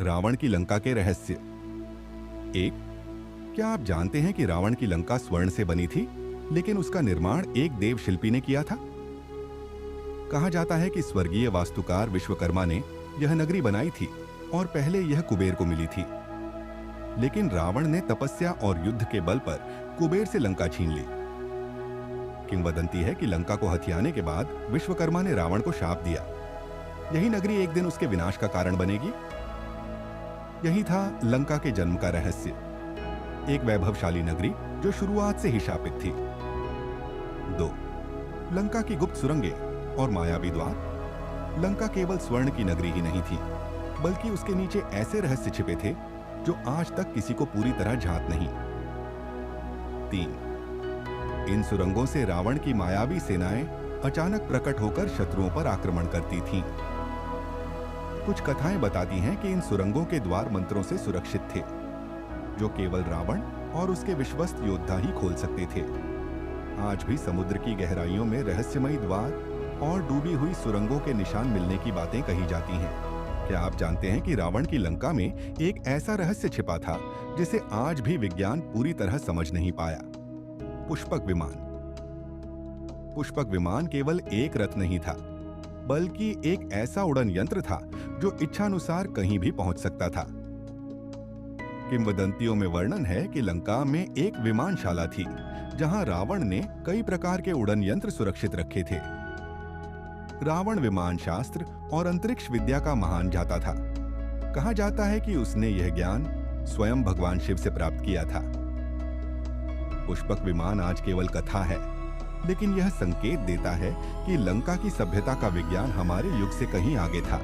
रावण की लंका के रहस्य। एक, क्या आप जानते हैं कि रावण की लंका स्वर्ण से बनी थी, लेकिन उसका निर्माण एक देव शिल्पी ने किया था। कहा जाता है कि स्वर्गीय वास्तुकार विश्वकर्मा ने यह नगरी बनाई थी और पहले यह कुबेर को मिली थी। लेकिन रावण ने तपस्या और युद्ध के बल पर कुबेर से लंका छीन ली। किंवदंती है कि लंका को हथियाने के बाद विश्वकर्मा ने रावण को शाप दिया, यही नगरी एक दिन उसके विनाश का कारण बनेगी। यही था लंका के जन्म का रहस्य, एक वैभवशाली नगरी जो शुरुआत से ही शापित थी। 2. लंका की गुप्त सुरंगें और मायावी द्वार। लंका केवल स्वर्ण की नगरी ही नहीं थी, बल्कि उसके नीचे ऐसे रहस्य छिपे थे जो आज तक किसी को पूरी तरह झांक नहीं। 3. इन सुरंगों से रावण की मायावी सेनाएं अचानक प्रकट होकर शत्रुओं पर आक्रमण करती थीं। कुछ कथाएं बताती हैं कि इन सुरंगों के द्वार मंत्रों से सुरक्षित थे, जो केवल रावण और उसके विश्वस्त योद्धा ही खोल सकते थे। आज भी समुद्र की गहराइयों में रहस्यमयी द्वार और डूबी हुई सुरंगों के निशान मिलने की बातें कही जाती हैं। क्या आप जानते हैं कि रावण की लंका में एक ऐसा रहस्य छिपा था जिसे आज भी विज्ञान पूरी तरह समझ नहीं पाया? पुष्पक विमान। पुष्पक विमान केवल एक रथ नहीं था, बल्कि एक ऐसा उड़न यंत्र था जो इच्छानुसार कहीं भी पहुंच सकता था। किंवदंतियों में वर्णन है कि लंका में एक विमानशाला थी, जहां रावण ने कई प्रकार के उड़न यंत्र सुरक्षित रखे थे। रावण विमान शास्त्र और अंतरिक्ष विद्या का महान जाता था। कहा जाता है कि उसने यह ज्ञान स्वयं भगवान शिव से प्राप्त किया था। पुष्पक विमान आज केवल कथा है, लेकिन यह संकेत देता है कि लंका की सभ्यता का विज्ञान हमारे युग से कहीं आगे था।